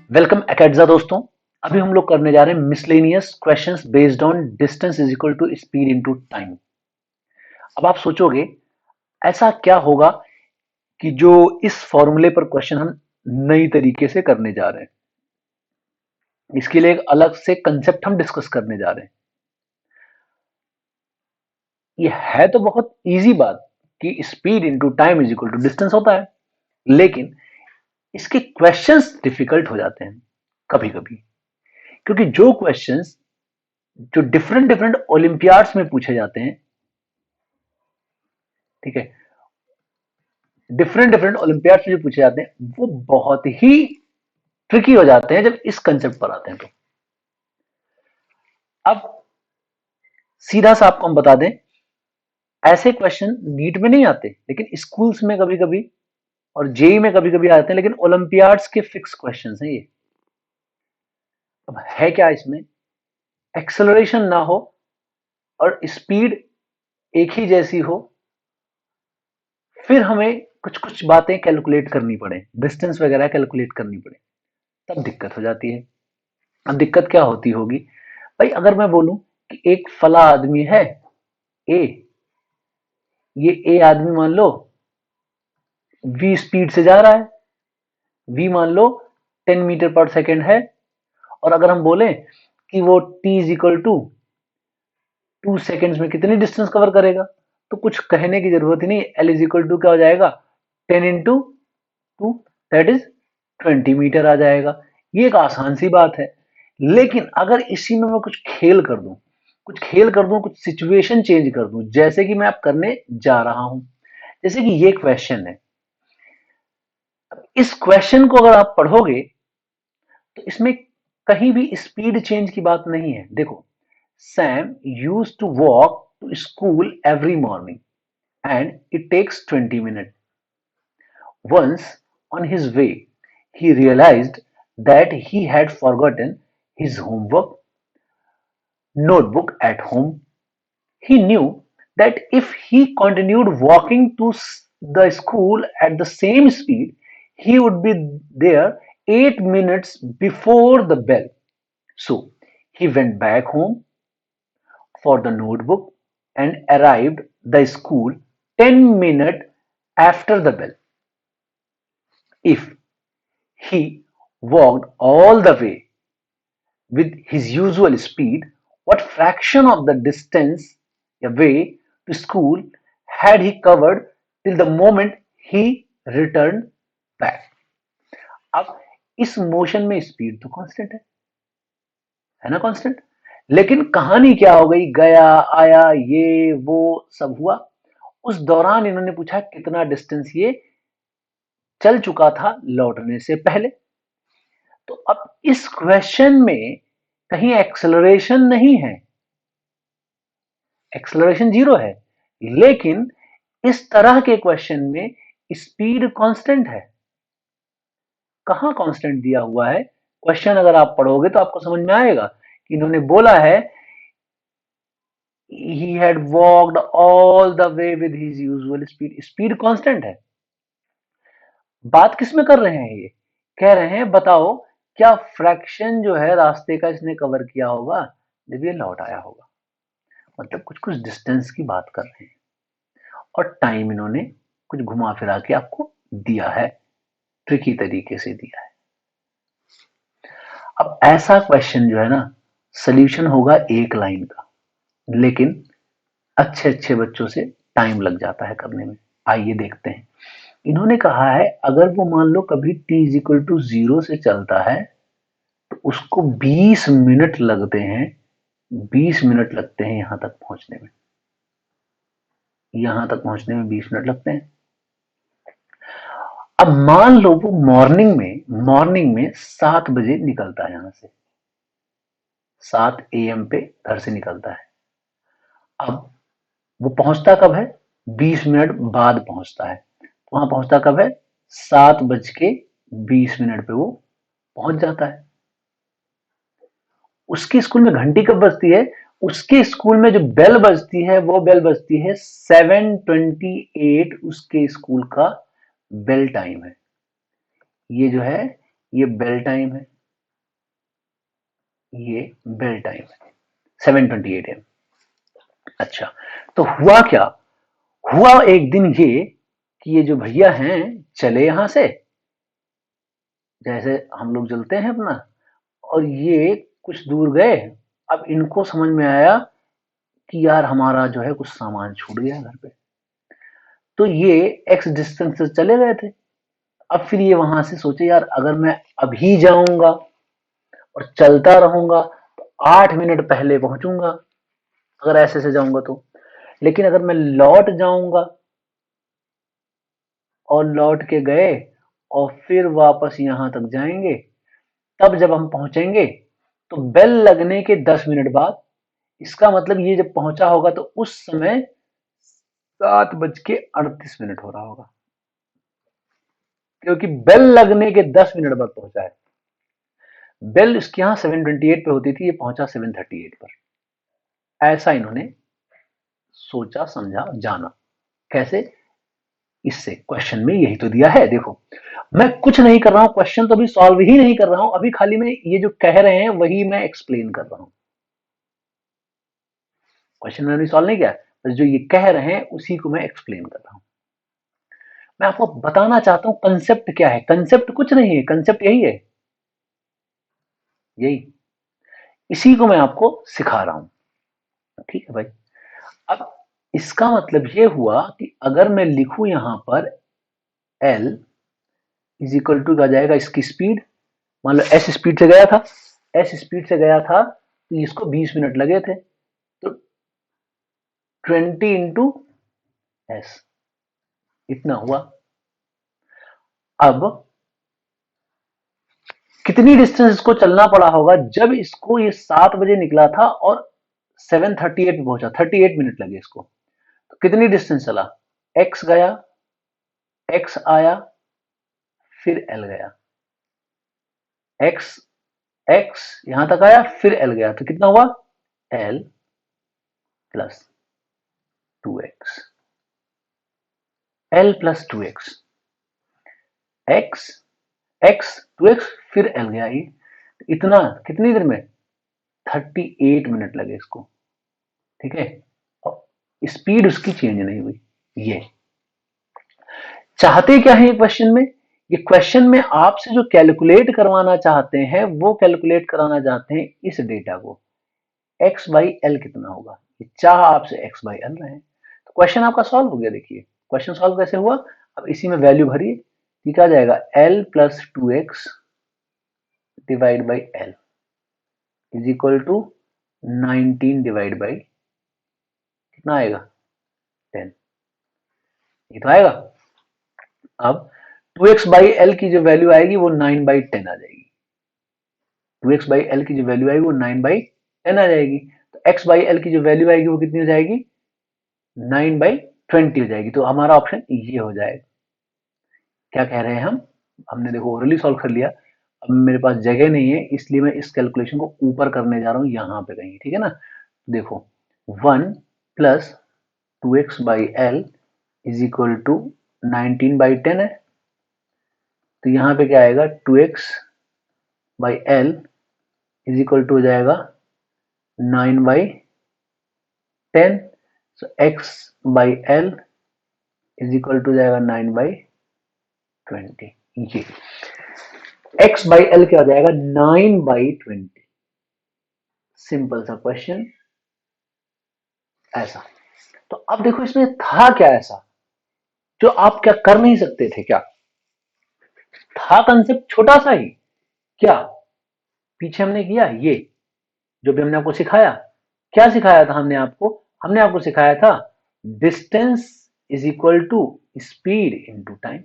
Welcome एकेडजा दोस्तों। अभी हम लोग करने जा रहे हैं miscellaneous questions based on distance is equal to speed into time. अब आप सोचोगे ऐसा क्या होगा कि जो इस फॉर्मूले पर क्वेश्चन हम नई तरीके से करने जा रहे हैं। इसके लिए एक अलग से कंसेप्ट हम डिस्कस करने जा रहे हैं। ये है तो बहुत इजी बात कि speed into time is equal to distance होता है, लेकिन इसके क्वेश्चंस डिफिकल्ट हो जाते हैं कभी कभी, क्योंकि जो क्वेश्चंस जो डिफरेंट डिफरेंट ओलंपियाड्स में पूछे जाते हैं, ठीक है, डिफरेंट डिफरेंट ओलंपियाड से जो पूछे जाते हैं वो बहुत ही ट्रिकी हो जाते हैं जब इस कंसेप्ट पर आते हैं। तो अब सीधा सा आपको हम बता दें, ऐसे क्वेश्चन नीट में नहीं आते, लेकिन स्कूल्स में कभी कभी और जेई में कभी कभी आते हैं, लेकिन ओलंपियाड्स के फिक्स क्वेश्चन हैं ये। अब है क्या इसमें, एक्सेलरेशन ना हो और स्पीड एक ही जैसी हो, फिर हमें कुछ कुछ बातें कैलकुलेट करनी पड़े, डिस्टेंस वगैरह कैलकुलेट करनी पड़े, तब दिक्कत हो जाती है। अब दिक्कत क्या होती होगी भाई, अगर मैं बोलूं कि एक फला आदमी है ए, ये ए आदमी मान लो v स्पीड से जा रहा है, v मान लो 10 मीटर पर सेकेंड है, और अगर हम बोलें कि वो t is equal to 2 seconds में कितनी डिस्टेंस कवर करेगा, तो कुछ कहने की जरूरत ही नहीं, l इज इक्वल टू क्या हो जाएगा, 10 इंटू 2, दैट इज 20 मीटर आ जाएगा। ये एक आसान सी बात है। लेकिन अगर इसी में मैं कुछ खेल कर दूं, कुछ सिचुएशन चेंज कर दूं, जैसे कि मैं अब करने जा रहा हूं। जैसे कि ये क्वेश्चन है, इस क्वेश्चन को अगर आप पढ़ोगे तो इसमें कहीं भी स्पीड चेंज की बात नहीं है। देखो, Sam use to walk to school every morning and it takes 20 minute. Once on his way, he realized that he had forgotten his homework notebook at home. He knew that if he continued walking to the school at the same speed, he would be there 8 minutes before the bell. So he went back home for the notebook and arrived the school 10 minutes after the bell. If he walked all the way with his usual speed, what fraction of the distance away to school had he covered till the moment he returned back? अब इस motion में speed तो constant है ना, constant. लेकिन कहानी क्या हो गई, गया आया ये वो सब हुआ, उस दौरान इन्होंने पूछा कितना डिस्टेंस ये चल चुका था लौटने से पहले। तो अब इस क्वेश्चन में कहीं एक्सेलरेशन नहीं है, एक्सेलरेशन जीरो है, लेकिन इस तरह के क्वेश्चन में स्पीड कांस्टेंट है। कहां कांस्टेंट दिया हुआ है, क्वेश्चन अगर आप पढ़ोगे तो आपको समझ में आएगा कि इन्होंने बोला है he had walked all the way with his usual speed, speed constant है। बात किसमें कर रहे हैं, ये कह रहे हैं बताओ क्या फ्रैक्शन जो है रास्ते का इसने कवर किया होगा जब ये लौट आया होगा। मतलब कुछ कुछ डिस्टेंस की बात कर रहे हैं और टाइम इन्होंने कुछ घुमा फिरा के आपको दिया है, ट्रिकी तरीके से दिया है। अब ऐसा क्वेश्चन जो है ना, सोल्यूशन होगा एक लाइन का, लेकिन अच्छे अच्छे बच्चों से टाइम लग जाता है करने में। आइए देखते हैं। इन्होंने कहा है अगर वो मान लो कभी t इज इक्वल टू 0 से चलता है तो उसको 20 मिनट लगते हैं, 20 मिनट लगते हैं यहां तक पहुंचने में, यहां तक पहुंचने में 20 मिनट लगते हैं। अब मान लो वो मॉर्निंग में 7 बजे निकलता है, यहां से 7 AM पे घर से निकलता है। अब वो पहुंचता कब है, 20 मिनट बाद पहुंचता है। वहां पहुंचता कब है, 7:20 पे वो पहुंच जाता है। उसके स्कूल में घंटी कब बजती है, उसके स्कूल में जो बेल बजती है वो बेल बजती है 7:28, उसके स्कूल का बेल टाइम है। ये जो है ये बेल टाइम है। ये बेल टाइम है 7:28 AM। अच्छा, तो हुआ क्या? हुआ एक दिन ये कि ये जो भैया हैं चले यहां से, जैसे हम लोग चलते हैं अपना, और ये कुछ दूर गए। अब इनको समझ में आया कि यार हमारा जो है कुछ सामान छूट गया घर पे। तो ये एक्स डिस्टेंस से चले गए थे। अब फिर ये वहां से सोचे यार अगर मैं अभी जाऊंगा और चलता रहूंगा तो 8 मिनट पहले पहुंचूंगा, अगर ऐसे से जाऊंगा तो। लेकिन अगर मैं लौट जाऊंगा और लौट के गए और फिर वापस यहां तक जाएंगे, तब जब हम पहुंचेंगे तो बेल लगने के 10 मिनट बाद, इसका मतलब ये जब पहुंचा होगा तो उस समय 7:38 हो रहा होगा, क्योंकि बेल लगने के 10 मिनट बाद पहुंचा है। बेल इसके यहां 7:28 पे होती थी, ये पहुंचा 7:38 पर। ऐसा इन्होंने सोचा, समझा, जाना। कैसे? इससे क्वेश्चन में यही तो दिया है। देखो, मैं कुछ नहीं कर रहा हूं, क्वेश्चन तो अभी सॉल्व ही नहीं कर रहा हूं, अभी खाली मैं ये जो कह रहे हैं वही मैं एक्सप्लेन कर रहा हूं। क्वेश्चन मैंने सॉल्व नहीं किया, बस जो ये कह रहे हैं उसी को मैं एक्सप्लेन कर रहा हूं। मैं आपको बताना चाहता हूं कंसेप्ट क्या है। कंसेप्ट कुछ नहीं है, कंसेप्ट यही है, यही, इसी को मैं आपको सिखा रहा हूं। ठीक है भाई। अब इसका मतलब ये हुआ कि अगर मैं लिखूं यहां पर L इज इक्वल टू आ जाएगा इसकी स्पीड, मान लो S स्पीड से गया था, S स्पीड से गया था तो इसको 20 मिनट लगे थे, तो 20 × S इतना हुआ। अब कितनी डिस्टेंस इसको चलना पड़ा होगा? जब इसको ये 7 बजे निकला था और 7:38 पे पहुंचा, 38 मिनट लगे इसको, तो कितनी डिस्टेंस चला? X गया, X आया, फिर L गया, X X यहां तक आया, फिर L गया, तो कितना हुआ? L plus 2x, L plus 2x, X X 2x, फिर L गया। ये इतना कितनी देर में? 38 मिनट लगे इसको। ठीक है, और स्पीड उसकी चेंज नहीं हुई। ये चाहते क्या है ये क्वेश्चन में? ये क्वेश्चन में आपसे जो कैलकुलेट करवाना चाहते हैं वो कैलकुलेट कराना चाहते हैं इस डेटा को, x बाई एल कितना होगा, ये चाह आपसे x बाई एल रहे हैं। तो क्वेश्चन आपका सॉल्व हो गया। देखिए क्वेश्चन सॉल्व कैसे हुआ, अब इसी में वैल्यू भरिए, ये क्या जाएगा? l plus 2x divide by L is equal to 19 divide by कितना आएगा? 10। ये तो आएगा। अब 2x बाई एल की जो वैल्यू आएगी वो 9/10 आ जाएगी। 2x बाई एल की जो वैल्यू आएगी वो 9/10 आ जाएगी। तो x बाई एल की जो वैल्यू आएगी वो कितनी हो जाएगी? 9/20 हो जाएगी। तो हमारा ऑप्शन ये हो जाएगा। क्या कह रहे हैं हम? हमने देखो ओरली सॉल्व कर लिया, अब मेरे पास जगह नहीं है इसलिए मैं इस कैलकुलेशन को ऊपर करने जा रहा हूं यहां पे कहीं। ठीक है ना? देखो 1 plus 2x by L is equal to 19/10 है, तो यहाँ पे क्या आएगा? 2x by L is equal to हो जाएगा 9/10। So x by L is equal to जाएगा 9/20। ये x बाई एल क्या हो जाएगा? 9/20। सिंपल सा क्वेश्चन ऐसा। तो अब देखो इसमें था क्या ऐसा जो आप क्या कर नहीं सकते थे? क्या था? कंसेप्ट छोटा सा ही। क्या पीछे हमने किया ये जो भी हमने आपको सिखाया? क्या सिखाया था हमने आपको? हमने आपको सिखाया था distance is equal to speed into time.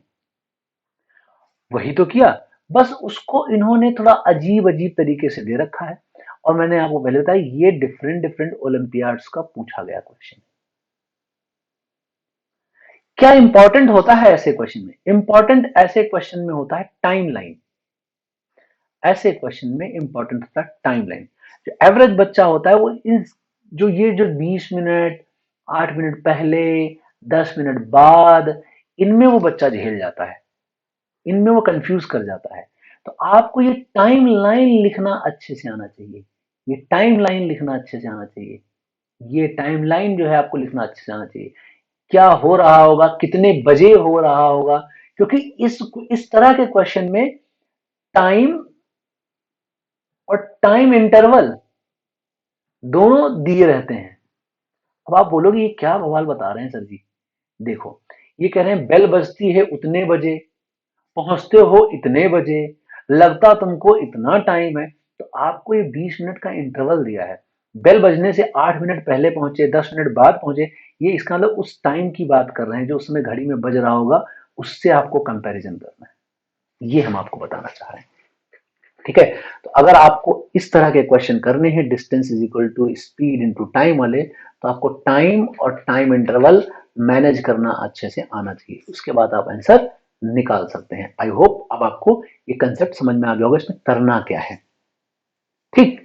वही तो किया, बस उसको इन्होंने थोड़ा अजीब अजीब तरीके से दे रखा है। और मैंने आपको पहले बताया ये डिफरेंट डिफरेंट ओलंपियाड्स का पूछा गया क्वेश्चन। क्या इंपॉर्टेंट होता है ऐसे क्वेश्चन में? इंपॉर्टेंट ऐसे क्वेश्चन में होता है टाइम लाइन। ऐसे क्वेश्चन में इंपॉर्टेंट होता है टाइम लाइन। जो एवरेज बच्चा होता है वो इन जो 20 मिनट, 8 मिनट पहले, 10 मिनट बाद, इनमें वो बच्चा झेल जाता है, इनमें वो कंफ्यूज कर जाता है। तो आपको ये टाइम लाइन लिखना अच्छे से आना चाहिए। ये टाइमलाइन लिखना अच्छे से आना चाहिए। ये टाइमलाइन जो है आपको लिखना अच्छे से आना चाहिए। क्या हो रहा होगा, कितने बजे हो रहा होगा, क्योंकि इस तरह के क्वेश्चन में टाइम और टाइम इंटरवल दोनों दिए रहते हैं। अब आप बोलोगे ये क्या बवाल बता रहे हैं सर जी। देखो, ये कह रहे हैं बेल बजती है उतने बजे, पहुंचते हो इतने बजे, लगता तुमको इतना टाइम है। तो आपको ये 20 मिनट का इंटरवल दिया है। बेल बजने से 8 मिनट पहले पहुंचे, 10 मिनट बाद पहुंचे, ये इसका मतलब उस टाइम की बात कर रहे हैं जो उस समय घड़ी में बज रहा होगा, उससे आपको कंपैरिजन करना है। ये हम आपको बताना चाह रहे हैं। ठीक है। तो अगर आपको इस तरह के क्वेश्चन करने हैं, distance is equal to speed into time वाले, तो आपको टाइम और टाइम इंटरवल मैनेज करना अच्छे से आना चाहिए। उसके बाद आप आंसर निकाल सकते हैं। आई होप अब आपको ये कंसेप्ट समझ में आ गया होगा इसमें करना क्या है। ठीक।